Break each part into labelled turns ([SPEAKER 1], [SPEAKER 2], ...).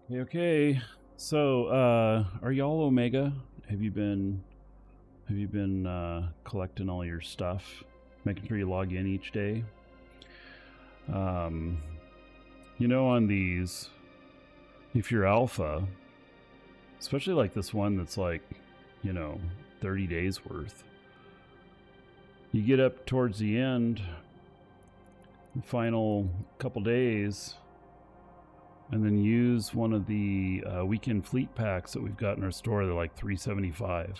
[SPEAKER 1] Okay. So, are y'all Omega? Have you been collecting all your stuff, making sure you log in each day? Um, on these, if you're alpha, especially like this one that's like, 30 days worth, you get up towards the end, the final couple days, and then use one of the weekend fleet packs that we've got in our store. They're like $375.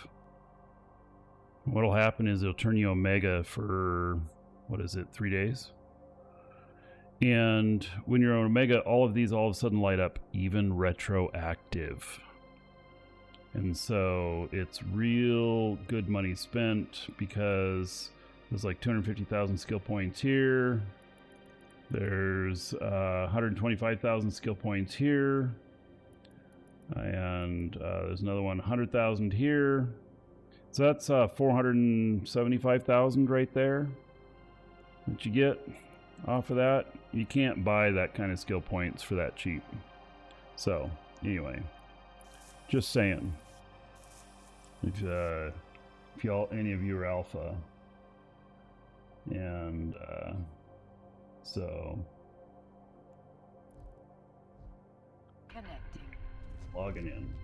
[SPEAKER 1] What'll happen is it'll turn you Omega for, 3 days? And when you're on Omega, all of these all of a sudden light up, even retroactive. And so it's real good money spent because there's like 250,000 skill points here. There's 125,000 skill points here. And there's another one, 100,000 here. So that's 475,000 right there that you get off of that. You can't buy that kind of skill points for that cheap. So anyway, just saying, if any of you are alpha, and so
[SPEAKER 2] connecting,
[SPEAKER 1] logging in.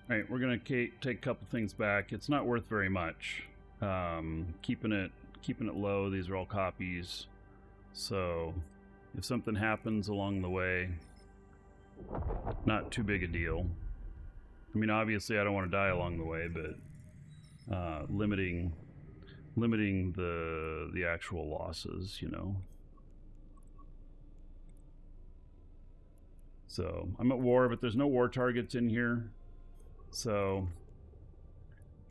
[SPEAKER 1] All right, we're gonna take a couple things back. It's not worth very much. Keeping it low. These are all copies, so if something happens along the way, not too big a deal. I mean, obviously, I don't want to die along the way, but limiting the actual losses, So I'm at war, but there's no war targets in here. So,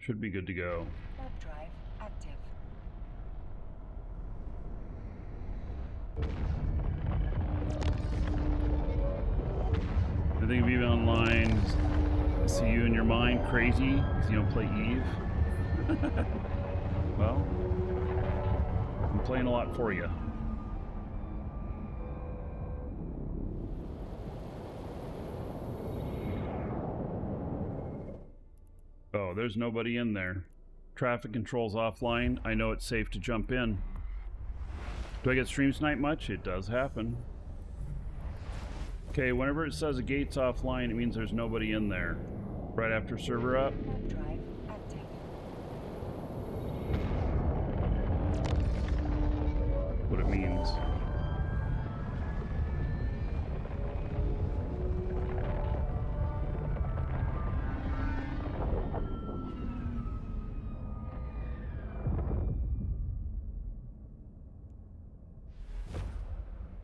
[SPEAKER 1] should be good to go.
[SPEAKER 2] warp drive active.
[SPEAKER 1] I think if you've been online, I see you in your mind crazy because you don't play Eve. Well, I'm playing a lot for you. Oh, there's nobody in there. Traffic control's offline. I know it's safe to jump in. Do I get stream snipe much? It does happen. Okay, whenever it says a gate's offline, it means there's nobody in there. Right after server up.
[SPEAKER 2] Warp drive active.
[SPEAKER 1] What it means.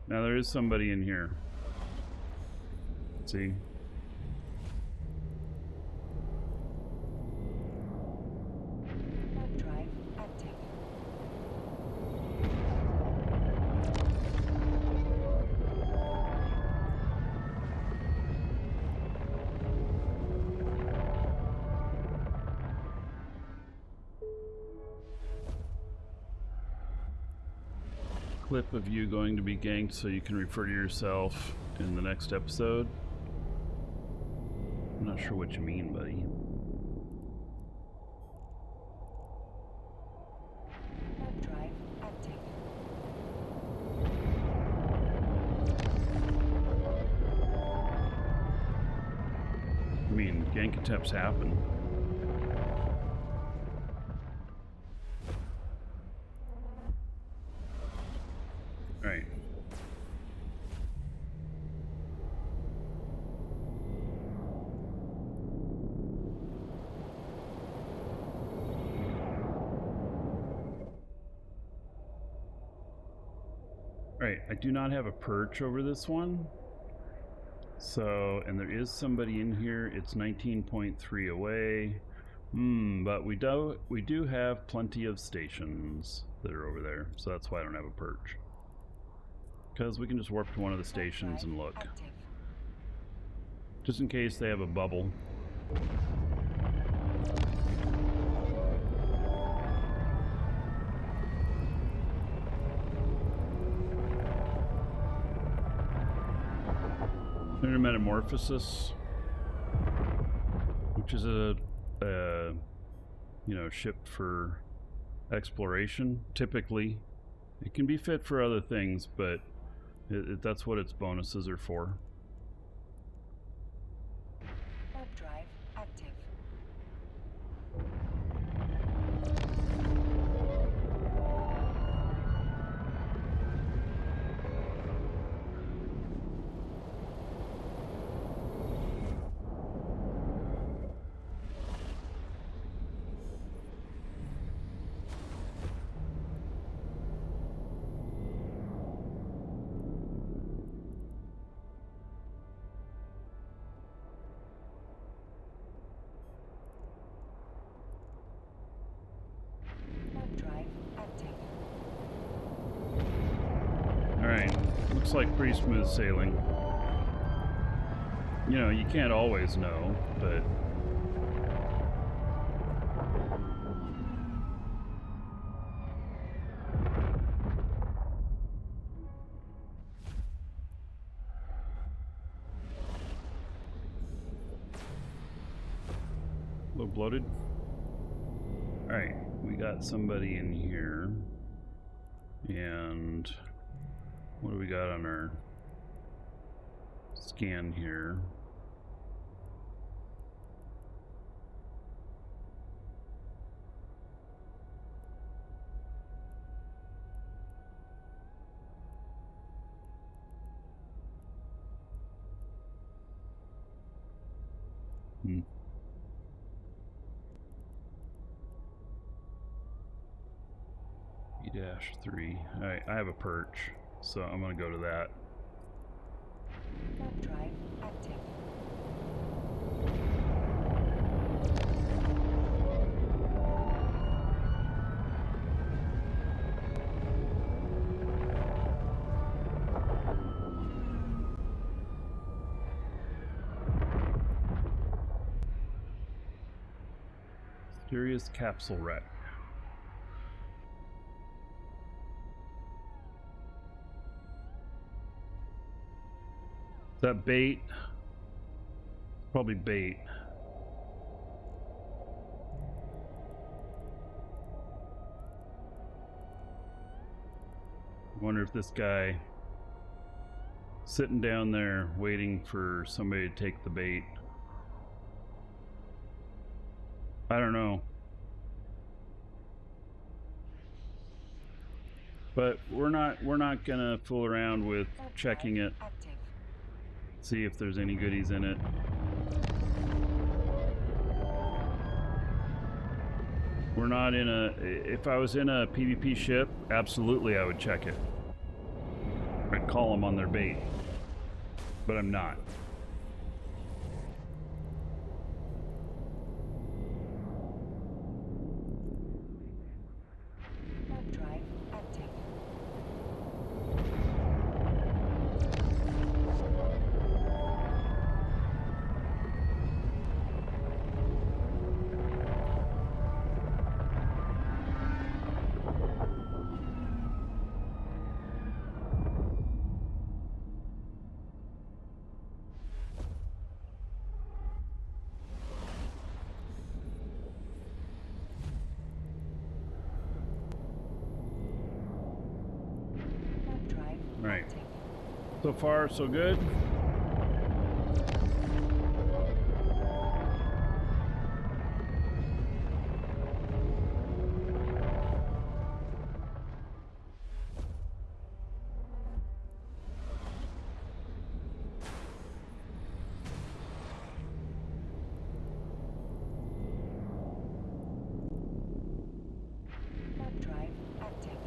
[SPEAKER 1] Now there is somebody in here. Let's see.
[SPEAKER 2] Warp drive active.
[SPEAKER 1] Clip of you going to be ganked so you can refer to yourself in the next episode. I'm not sure what you mean, buddy.
[SPEAKER 2] Warp drive active.
[SPEAKER 1] I mean, gank attempts happen. Alright. Alright, I do not have a perch over this one. So, and there is somebody in here. It's 19.3 away. But we do have plenty of stations that are over there. So that's why I don't have a perch. Because we can just warp to one of the stations and look.
[SPEAKER 2] Active.
[SPEAKER 1] just in case they have a bubble. Metamorphosis, which is a you know, ship for exploration. Typically, it can be fit for other things, but that's what its bonuses are for.
[SPEAKER 2] Warp drive active. Warp drive active.
[SPEAKER 1] Alright, looks like pretty smooth sailing. You know, you can't always know, but... a little bloated. Alright, we got somebody in here. And what do we got on our scan here? E-3. Alright, I have a perch, so I'm gonna go to that.
[SPEAKER 2] Warp drive active.
[SPEAKER 1] Mysterious capsule wreck. Is that bait? Probably bait. I wonder if this guy sitting down there waiting for somebody to take the bait. I don't know. But we're not gonna fool around with checking it.
[SPEAKER 2] Active.
[SPEAKER 1] See if there's any goodies in it. We're not in a... If I was in a PvP ship, absolutely I would check it. I'd call them on their bait. But I'm not.
[SPEAKER 2] Warp drive active. Warp drive
[SPEAKER 1] Right.
[SPEAKER 2] active.
[SPEAKER 1] So far, so good.
[SPEAKER 2] Warp drive active.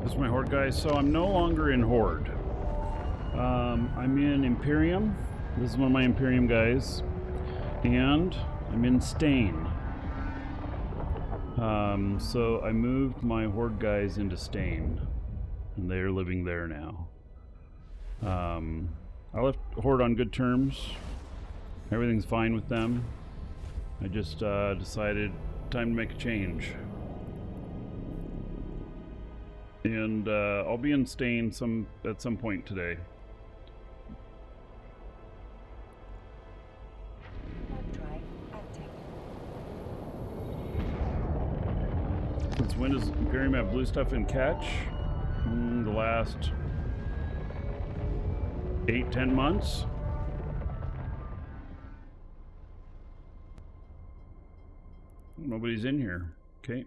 [SPEAKER 1] This is my Horde guys. So I'm no longer in Horde. I'm in Imperium. This is one of my Imperium guys. And I'm in Stain. So I moved my Horde guys into Stain. And they're living there now. I left Horde on good terms. Everything's fine with them. I just decided time to make a change. And I'll be in Stain at some point today.
[SPEAKER 2] Warp drive active.
[SPEAKER 1] Since when does Imperium have blue stuff in catch? The last 8-10 months. Nobody's in here. Okay.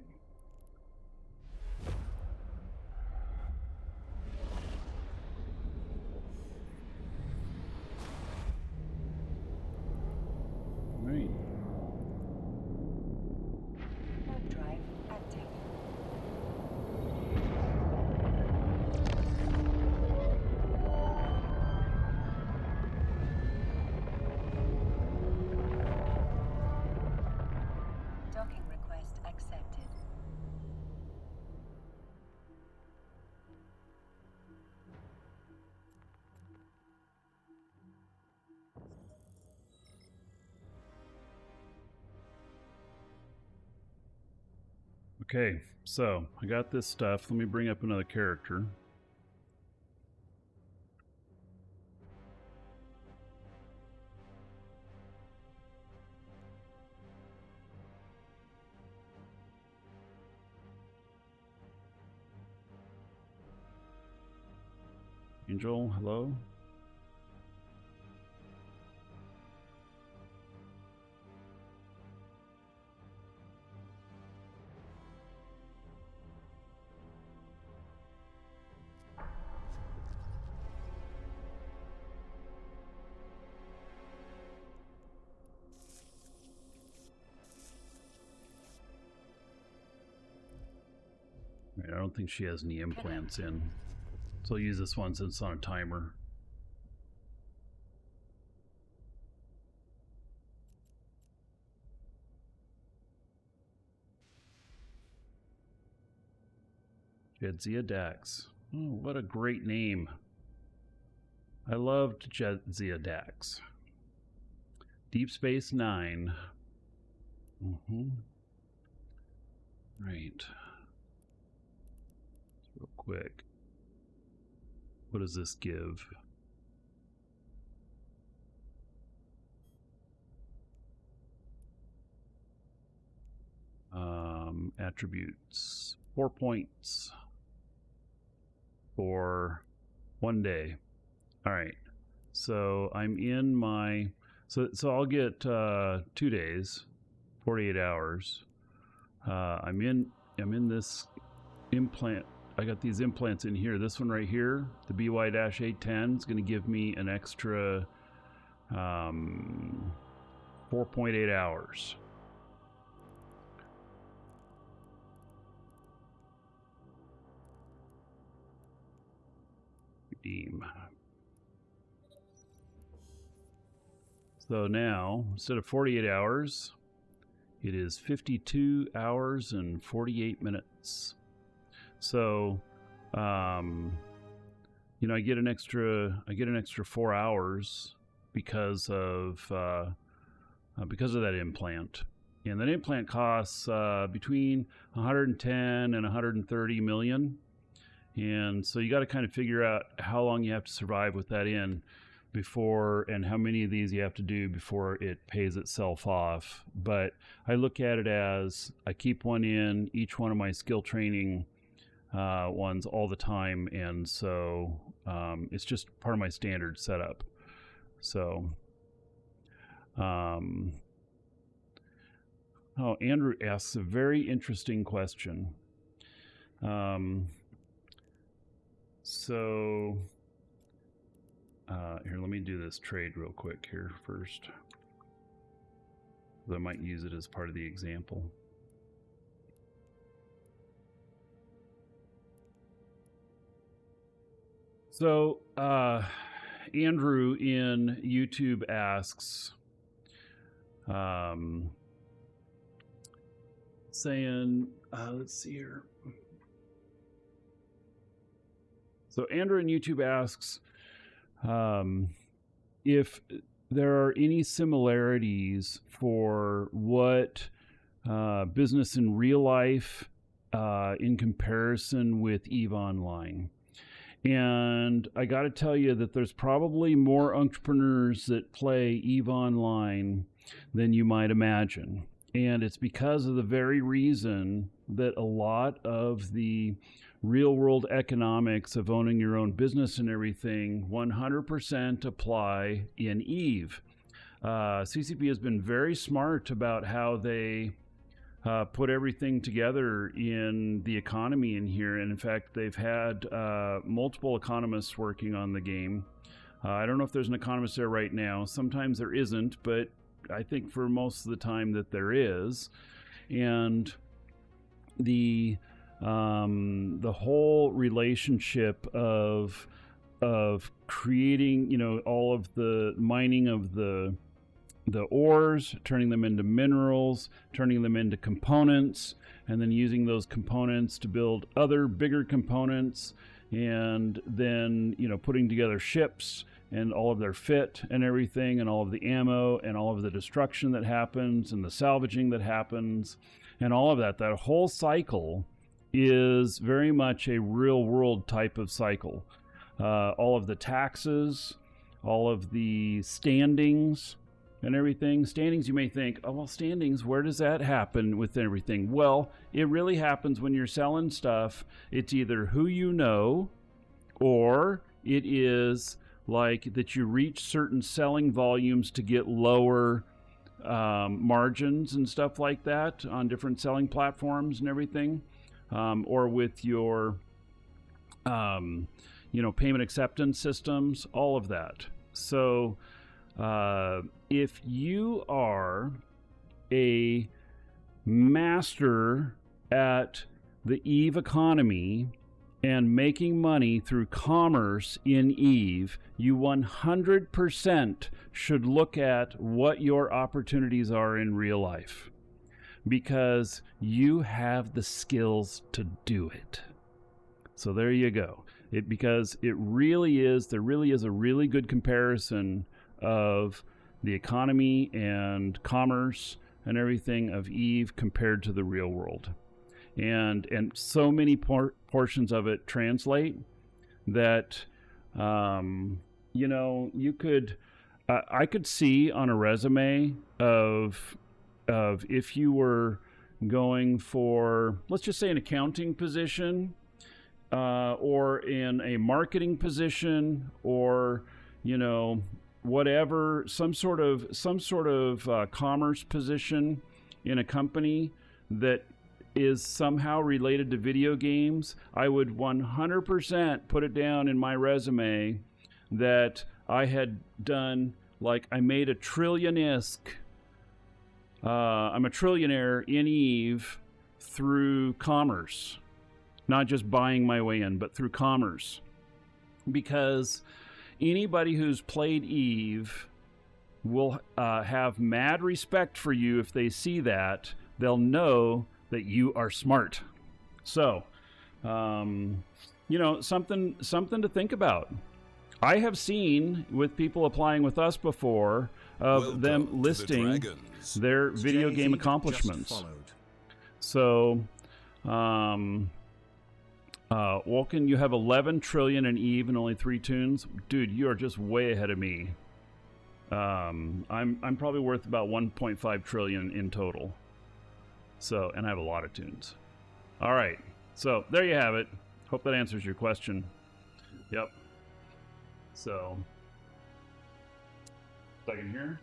[SPEAKER 1] Right.
[SPEAKER 2] Warp drive active. Docking request accepted.
[SPEAKER 1] Okay, so I got this stuff. Let me bring up another character. Angel, hello. Right, I don't think she has any implants in. So I'll use this one since it's on a timer. Jedzia Dax. Oh, what a great name. I loved Jedzia Dax. Deep Space Nine. Right. Real quick. What does this give? Attributes. 4 points for 1 day. All right. So I'm in my so I'll get 2 days, 48 hours. I'm in this implant. I got these implants in here. This one right here, the BY-810, is going to give me an extra 4.8 hours. Redeem. So now, instead of 48 hours, it is 52 hours and 48 minutes. So, you know, I get an extra 4 hours because of that implant. And that implant costs between 110 and 130 million. And so you got to kind of figure out how long you have to survive with that in before, and how many of these you have to do before it pays itself off. But I look at it as I keep one in each one of my skill training ones all the time, and so it's just part of my standard setup. So oh, Andrew asks a very interesting question. So here, let me do this trade real quick here first. I might use it as part of the example. So Andrew in YouTube asks, saying, let's see here. So Andrew in YouTube asks, if there are any similarities for what business in real life in comparison with EVE Online. And I got to tell you that there's probably more entrepreneurs that play EVE Online than you might imagine. And it's because of the very reason that a lot of the real world economics of owning your own business and everything 100% apply in EVE. CCP has been very smart about how they put everything together in the economy in here. And in fact, they've had multiple economists working on the game. I don't know if there's an economist there right now. Sometimes there isn't, but I think for most of the time that there is. And the whole relationship of creating, you know, all of the mining of the ores, turning them into minerals, turning them into components, and then using those components to build other bigger components, and then, you know, putting together ships and all of their fit and everything, and all of the ammo and all of the destruction that happens and the salvaging that happens and all of that. That whole cycle is very much a real world type of cycle. All of the taxes, all of the standings and everything. Standings, you may think, oh, well, standings, where does that happen with everything? Well, it really happens when you're selling stuff. It's either who you know, or it is like that you reach certain selling volumes to get lower margins and stuff like that on different selling platforms and everything, or with your you know, payment acceptance systems, all of that. So if you are a master at the EVE economy and making money through commerce in EVE, you 100% should look at what your opportunities are in real life, because you have the skills to do it. So there you go. Because there really is a really good comparison of the economy and commerce and everything of EVE compared to the real world. And so many portions of it translate that, you know, you could, I could see on a resume of if you were going for, let's just say, an accounting position, or in a marketing position, or, you know, whatever, some sort of commerce position in a company that is somehow related to video games, I would 100% put it down in my resume that I had done, like, I made a trillion-esque, I'm a trillionaire in EVE through commerce. Not just buying my way in, but through commerce. Because anybody who's played EVE will have mad respect for you if they see that. They'll know that you are smart. So, you know, something to think about. I have seen with people applying with us before of them listing their video game accomplishments. So, Wolken, you have 11 trillion in EVE and only 3 tunes. Dude, you are just way ahead of me. I'm probably worth about 1.5 trillion in total. So, and I have a lot of tunes. All right. So, there you have it. Hope that answers your question. Yep. So, second here.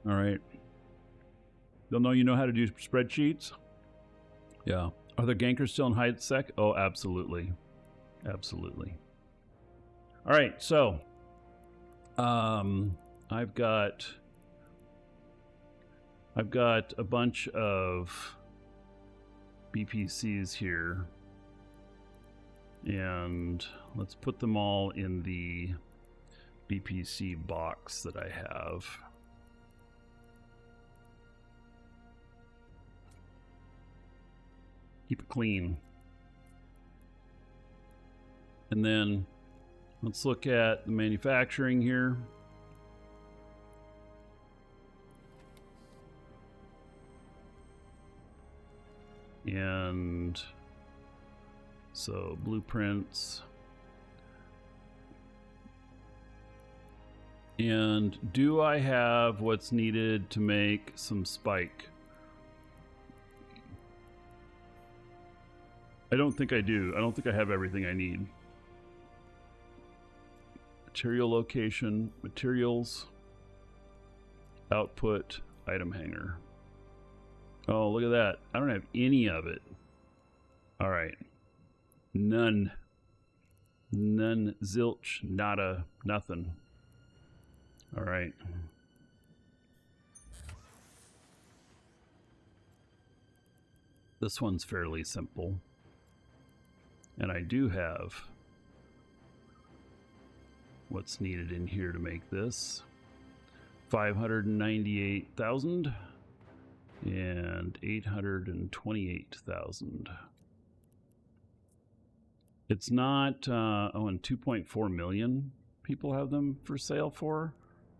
[SPEAKER 1] All right. They'll know you know how to do spreadsheets. Yeah. Are the gankers still in high sec? Oh, absolutely. Absolutely. All right. So, I've got a bunch of BPCs here, and let's put them all in the BPC box that I have. Keep it clean. And then let's look at the manufacturing here. And so blueprints. And do I have what's needed to make some spike? I don't think I do. I don't think I have everything I need. Material location, materials, output, item hanger. Oh, look at that. I don't have any of it. All right. None. None. Zilch. Nada. Nothing. All right. This one's fairly simple. And I do have what's needed in here to make this. 598,000 and 828,000. It's not, oh, and 2.4 million people have them for sale for.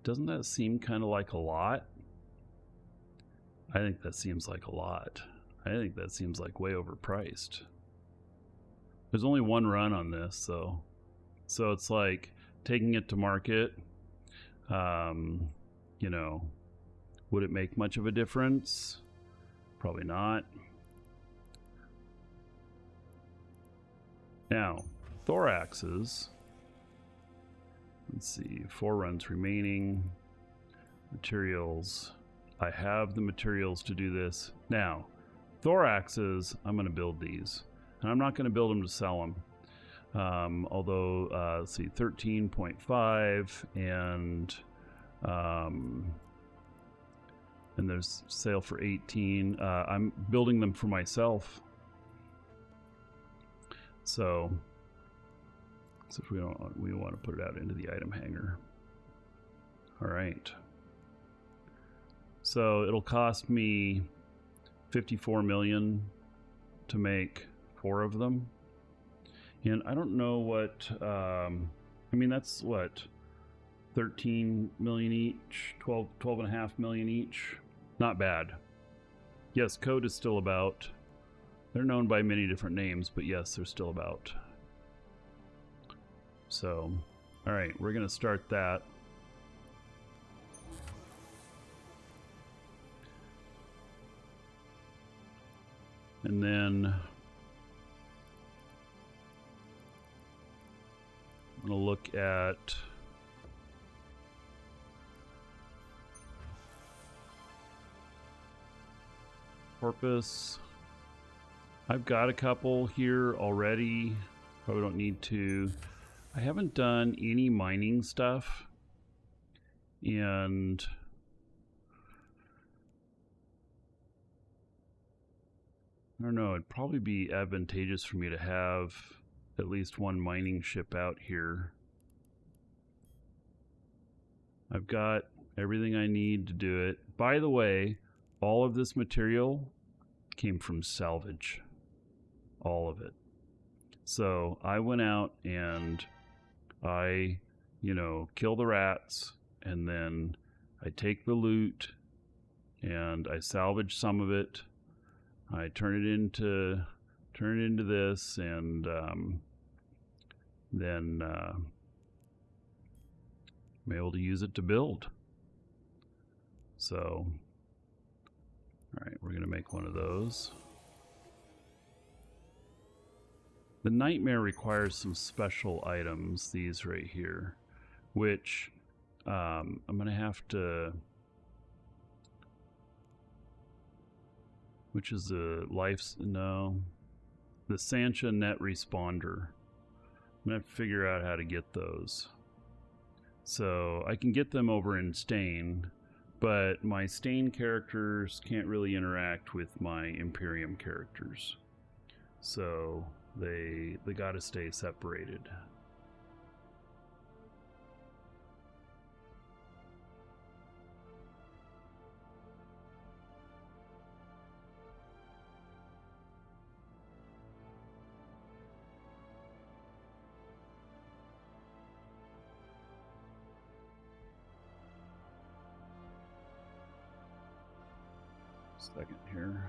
[SPEAKER 1] Doesn't that seem kind of like a lot? I think that seems like a lot. I think that seems like way overpriced. There's only one run on this, so it's like taking it to market. You know, would it make much of a difference? Probably not. Now, thoraxes. Let's see, 4 runs remaining. Materials. I have the materials to do this. Now, thoraxes, I'm going to build these. And I'm not going to build them to sell them. Although, let's see, 13.5 and there's sale for 18. I'm building them for myself. So if we want to put it out into the item hanger. All right. So it'll cost me 54 million to make 4 of them. And I don't know what, I mean, that's what, 13 million each, 12.5 million each. Not bad. Yes, code is still about. They're known by many different names, but yes, they're still about. So, all right, we're going to start that. And then I'm going to look at Corpus. I've got a couple here already. Probably don't need to. I haven't done any mining stuff. And I don't know, it'd probably be advantageous for me to have at least one mining ship out here. I've got everything I need to do it. By the way, all of this material came from salvage. All of it. So I went out and I, kill the rats, and then I take the loot and I salvage some of it. I turn it into this, and then I'm able to use it to build. So, all right, we're going to make one of those. The Nightmare requires some special items, these right here, which I'm going to have to which is the the Sancha net responder. I'm gonna have to figure out how to get those. So I can get them over in Stain, but my Stain characters can't really interact with my Imperium characters. So they gotta stay separated. Second here.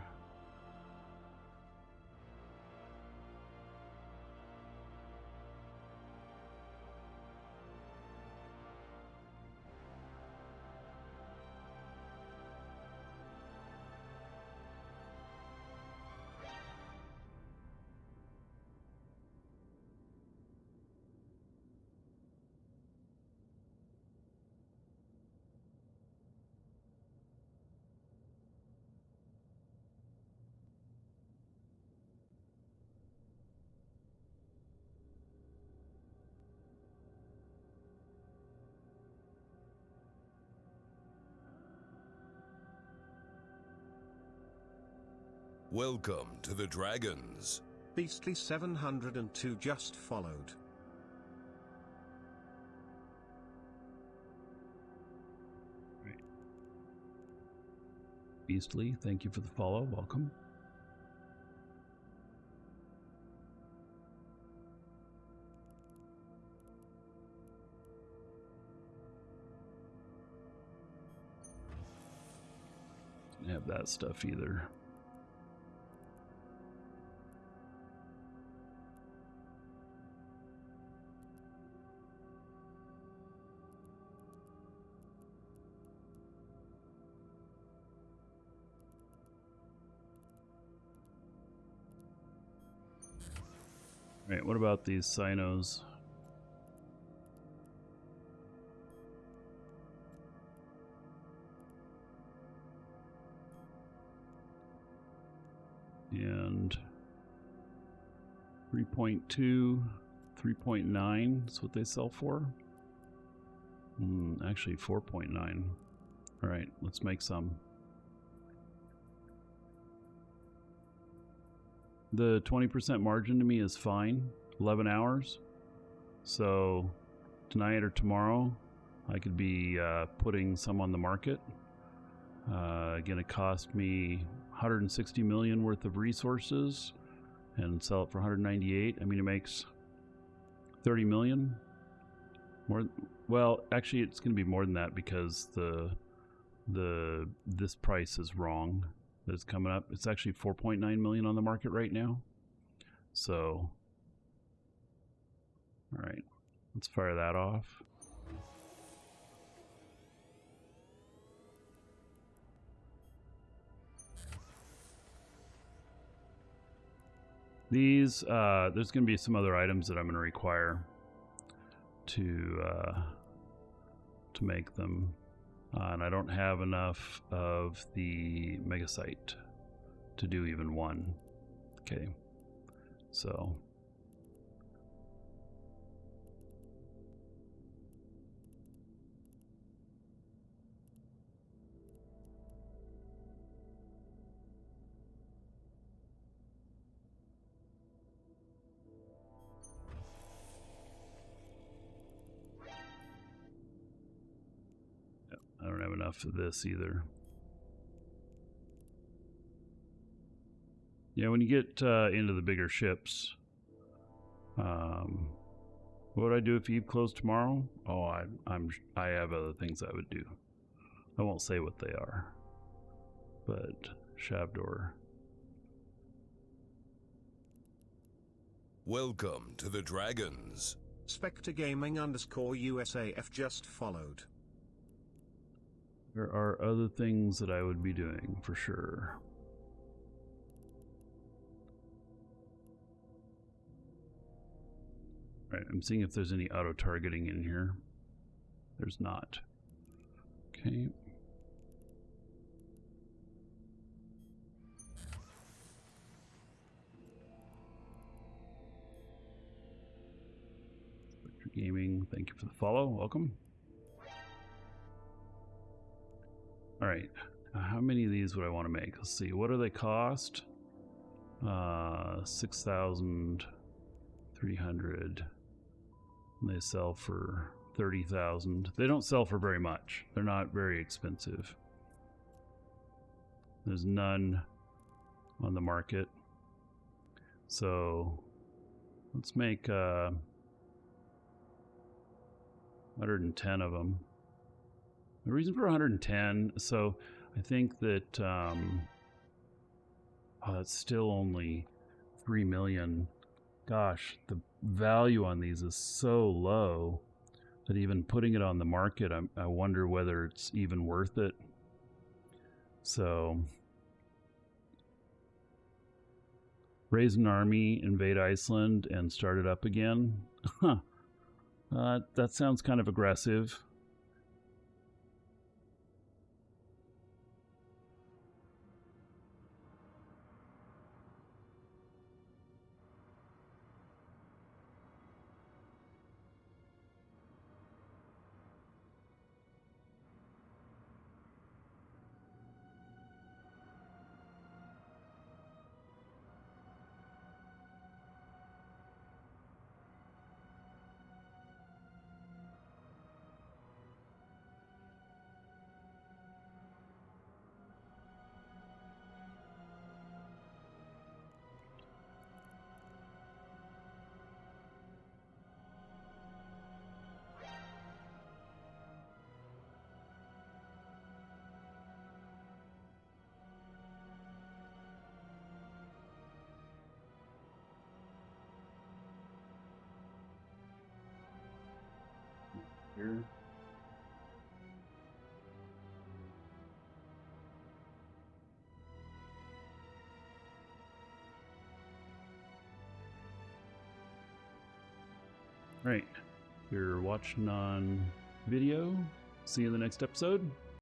[SPEAKER 3] Welcome to the Dragons.
[SPEAKER 4] Beastly 702 just followed.
[SPEAKER 1] Right. Beastly, thank you for the follow. Welcome. Didn't have that stuff either. Right, what about these Sinos? And 3.2, 3.9 is what they sell for. Actually 4.9. All right, let's make some. The 20% margin to me is fine. 11 hours. So tonight or tomorrow, I could be putting some on the market. Gonna cost me 160 million worth of resources and sell it for 198. I mean, it makes 30 million. More. Well, actually, it's gonna be more than that because this price is wrong. That's coming up. It's actually 4.9 million on the market right now. So, all right, let's fire that off. These, there's going to be some other items that I'm going to require to make them. And I don't have enough of the megasite to do even one. Okay, so I don't have enough of this either. Yeah, when you get into the bigger ships, what would I do if Eve closed tomorrow? Oh, I have other things I would do. I won't say what they are, but Shavdor.
[SPEAKER 3] Welcome to the Dragons.
[SPEAKER 4] Spectre Gaming _USAF just followed.
[SPEAKER 1] There are other things that I would be doing for sure. Right, I'm seeing if there's any auto targeting in here. There's not. Okay. Thank you for the follow. Welcome. All right. How many of these would I want to make? Let's see. What do they cost? 6,300. They sell for 30,000. They don't sell for very much. They're not very expensive. There's none on the market. So let's make 110 of them. The reason for 110, so I think that it's still only 3 million. Gosh, the value on these is so low that even putting it on the market, I wonder whether it's even worth it. So, raise an army, invade Iceland, and start it up again. Huh. That sounds kind of aggressive. Here. Right. You're watching on video. See you in the next episode.